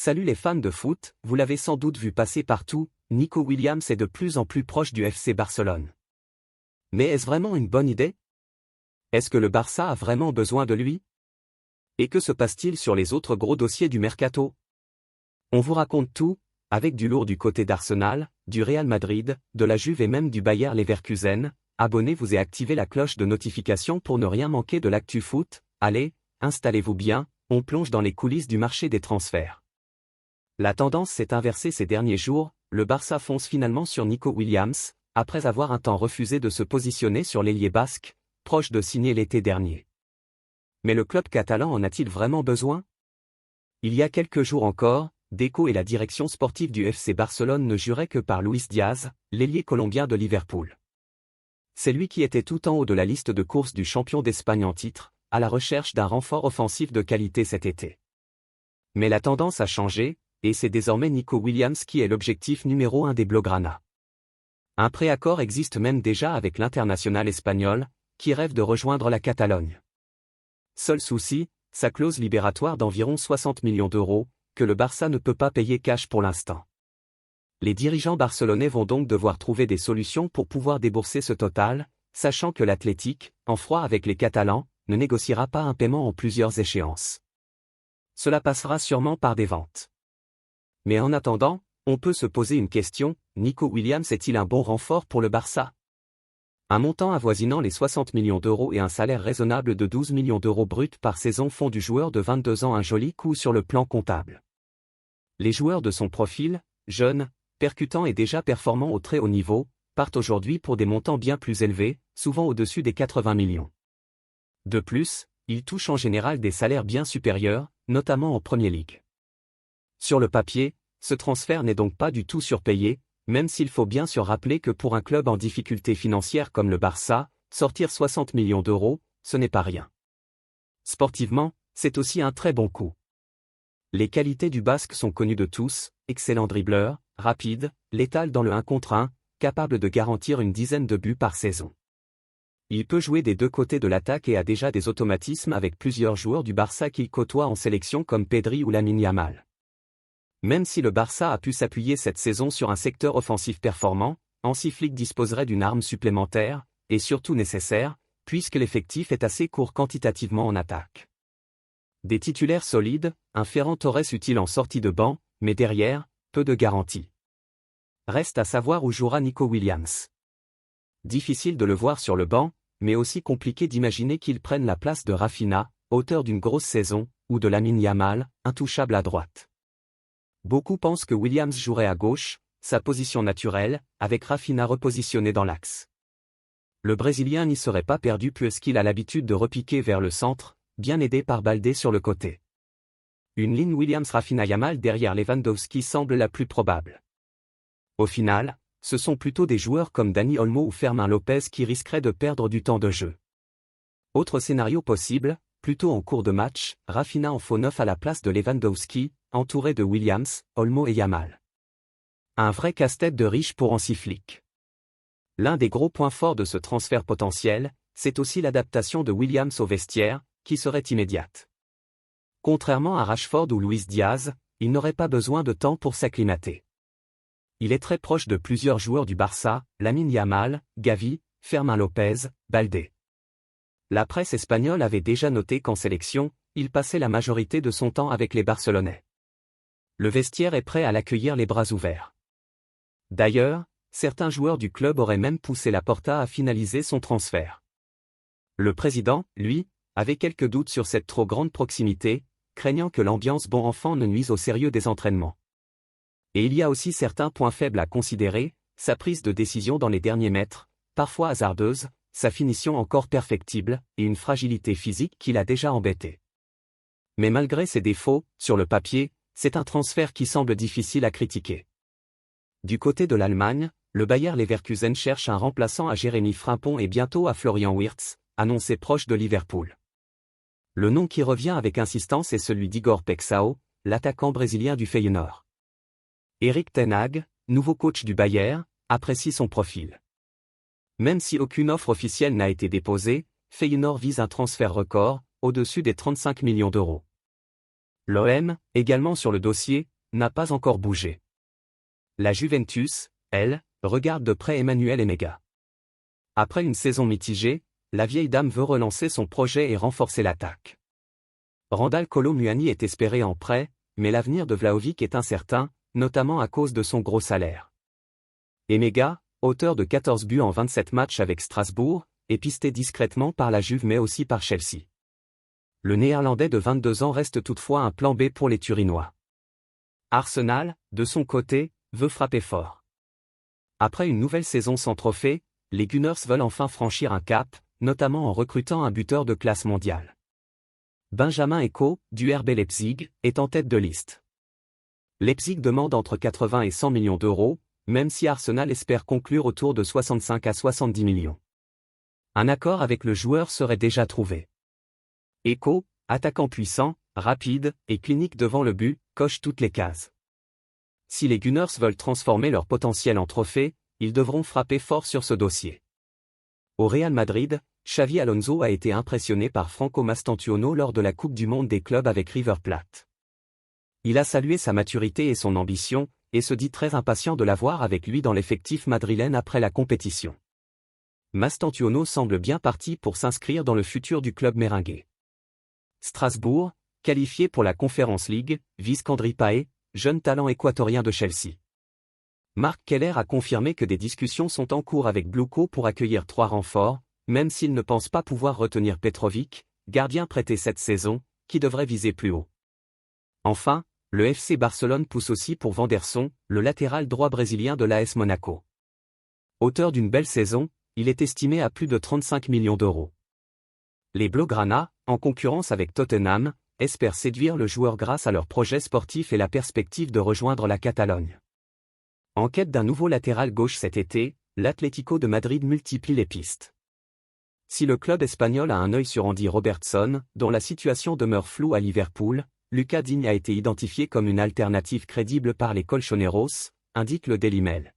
Salut les fans de foot, vous l'avez sans doute vu passer partout, Nico Williams est de plus en plus proche du FC Barcelone. Mais est-ce vraiment une bonne idée? Est-ce que le Barça a vraiment besoin de lui? Et que se passe-t-il sur les autres gros dossiers du mercato? On vous raconte tout, avec du lourd du côté d'Arsenal, du Real Madrid, de la Juve et même du Bayer Leverkusen. Abonnez-vous et activez la cloche de notification pour ne rien manquer de l'actu foot. Allez, installez-vous bien, on plonge dans les coulisses du marché des transferts. La tendance s'est inversée ces derniers jours, le Barça fonce finalement sur Nico Williams, après avoir un temps refusé de se positionner sur l'ailier basque, proche de signer l'été dernier. Mais le club catalan en a-t-il vraiment besoin? Il y a quelques jours encore, Deco et la direction sportive du FC Barcelone ne juraient que par Luis Diaz, l'ailier colombien de Liverpool. C'est lui qui était tout en haut de la liste de course du champion d'Espagne en titre, à la recherche d'un renfort offensif de qualité cet été. Mais la tendance a changé, et c'est désormais Nico Williams qui est l'objectif numéro 1 des Blaugrana. Un préaccord existe même déjà avec l'international espagnol, qui rêve de rejoindre la Catalogne. Seul souci, sa clause libératoire d'environ 60 millions d'euros, que le Barça ne peut pas payer cash pour l'instant. Les dirigeants barcelonais vont donc devoir trouver des solutions pour pouvoir débourser ce total, sachant que l'Athletic, en froid avec les Catalans, ne négociera pas un paiement en plusieurs échéances. Cela passera sûrement par des ventes. Mais en attendant, on peut se poser une question, Nico Williams est-il un bon renfort pour le Barça? Un montant avoisinant les 60 millions d'euros et un salaire raisonnable de 12 millions d'euros bruts par saison font du joueur de 22 ans un joli coup sur le plan comptable. Les joueurs de son profil, jeunes, percutants et déjà performants au très haut niveau, partent aujourd'hui pour des montants bien plus élevés, souvent au-dessus des 80 millions. De plus, ils touchent en général des salaires bien supérieurs, notamment en Premier League. Sur le papier, ce transfert n'est donc pas du tout surpayé, même s'il faut bien se rappeler que pour un club en difficulté financière comme le Barça, sortir 60 millions d'euros, ce n'est pas rien. Sportivement, c'est aussi un très bon coup. Les qualités du Basque sont connues de tous, excellent dribbleur, rapide, létal dans le 1 contre 1, capable de garantir une dizaine de buts par saison. Il peut jouer des deux côtés de l'attaque et a déjà des automatismes avec plusieurs joueurs du Barça qu'il côtoie en sélection comme Pedri ou Lamine Yamal. Même si le Barça a pu s'appuyer cette saison sur un secteur offensif performant, Hansi Flick disposerait d'une arme supplémentaire, et surtout nécessaire, puisque l'effectif est assez court quantitativement en attaque. Des titulaires solides, un Ferran Torres utile en sortie de banc, mais derrière, peu de garanties. Reste à savoir où jouera Nico Williams. Difficile de le voir sur le banc, mais aussi compliqué d'imaginer qu'il prenne la place de Rafinha, auteur d'une grosse saison, ou de Lamine Yamal, intouchable à droite. Beaucoup pensent que Williams jouerait à gauche, sa position naturelle, avec Rafinha repositionné dans l'axe. Le Brésilien n'y serait pas perdu puisqu'il a l'habitude de repiquer vers le centre, bien aidé par Baldé sur le côté. Une ligne Williams-Rafinha-Yamal derrière Lewandowski semble la plus probable. Au final, ce sont plutôt des joueurs comme Dani Olmo ou Fermin Lopez qui risqueraient de perdre du temps de jeu. Autre scénario possible, plutôt en cours de match, Rafinha en faux neuf à la place de Lewandowski, entouré de Williams, Olmo et Yamal. Un vrai casse-tête de riche pour Hansi Flick. L'un des gros points forts de ce transfert potentiel, c'est aussi l'adaptation de Williams au vestiaire, qui serait immédiate. Contrairement à Rashford ou Luis Diaz, il n'aurait pas besoin de temps pour s'acclimater. Il est très proche de plusieurs joueurs du Barça, Lamine Yamal, Gavi, Fermin Lopez, Baldé. La presse espagnole avait déjà noté qu'en sélection, il passait la majorité de son temps avec les Barcelonais. Le vestiaire est prêt à l'accueillir les bras ouverts. D'ailleurs, certains joueurs du club auraient même poussé la Porta à finaliser son transfert. Le président, lui, avait quelques doutes sur cette trop grande proximité, craignant que l'ambiance bon enfant ne nuise au sérieux des entraînements. Et il y a aussi certains points faibles à considérer, sa prise de décision dans les derniers mètres, parfois hasardeuse, sa finition encore perfectible, et une fragilité physique qui l'a déjà embêté. Mais malgré ses défauts, sur le papier, c'est un transfert qui semble difficile à critiquer. Du côté de l'Allemagne, le Bayer Leverkusen cherche un remplaçant à Jérémy Frimpong et bientôt à Florian Wirtz, annoncé proche de Liverpool. Le nom qui revient avec insistance est celui d'Igor Pexao, l'attaquant brésilien du Feyenoord. Erik ten Hag, nouveau coach du Bayer, apprécie son profil. Même si aucune offre officielle n'a été déposée, Feyenoord vise un transfert record, au-dessus des 35 millions d'euros. L'OM, également sur le dossier, n'a pas encore bougé. La Juventus, elle, regarde de près Emmanuel Emega. Après une saison mitigée, la vieille dame veut relancer son projet et renforcer l'attaque. Randal Kolo Muani est espéré en prêt, mais l'avenir de Vlahovic est incertain, notamment à cause de son gros salaire. Emega, auteur de 14 buts en 27 matchs avec Strasbourg, est pisté discrètement par la Juve mais aussi par Chelsea. Le Néerlandais de 22 ans reste toutefois un plan B pour les Turinois. Arsenal, de son côté, veut frapper fort. Après une nouvelle saison sans trophée, les Gunners veulent enfin franchir un cap, notamment en recrutant un buteur de classe mondiale. Benjamin Eko, du RB Leipzig, est en tête de liste. Leipzig demande entre 80 et 100 millions d'euros, même si Arsenal espère conclure autour de 65 à 70 millions. Un accord avec le joueur serait déjà trouvé. Eko, attaquant puissant, rapide et clinique devant le but, coche toutes les cases. Si les Gunners veulent transformer leur potentiel en trophée, ils devront frapper fort sur ce dossier. Au Real Madrid, Xavi Alonso a été impressionné par Franco Mastantuono lors de la Coupe du Monde des clubs avec River Plate. Il a salué sa maturité et son ambition, et se dit très impatient de l'avoir avec lui dans l'effectif madrilène après la compétition. Mastantuono semble bien parti pour s'inscrire dans le futur du club merengue. Strasbourg, qualifié pour la Conference League, vise Kandri Paé, jeune talent équatorien de Chelsea. Marc Keller a confirmé que des discussions sont en cours avec Bluco pour accueillir 3 renforts, même s'il ne pense pas pouvoir retenir Petrovic, gardien prêté cette saison, qui devrait viser plus haut. Enfin, le FC Barcelone pousse aussi pour Vanderson, le latéral droit brésilien de l'AS Monaco. Auteur d'une belle saison, il est estimé à plus de 35 millions d'euros. Les Blaugrana, en concurrence avec Tottenham, espèrent séduire le joueur grâce à leur projet sportif et la perspective de rejoindre la Catalogne. En quête d'un nouveau latéral gauche cet été, l'Atlético de Madrid multiplie les pistes. Si le club espagnol a un œil sur Andy Robertson, dont la situation demeure floue à Liverpool, Lucas Digne a été identifié comme une alternative crédible par les Colchoneros, indique le Daily Mail.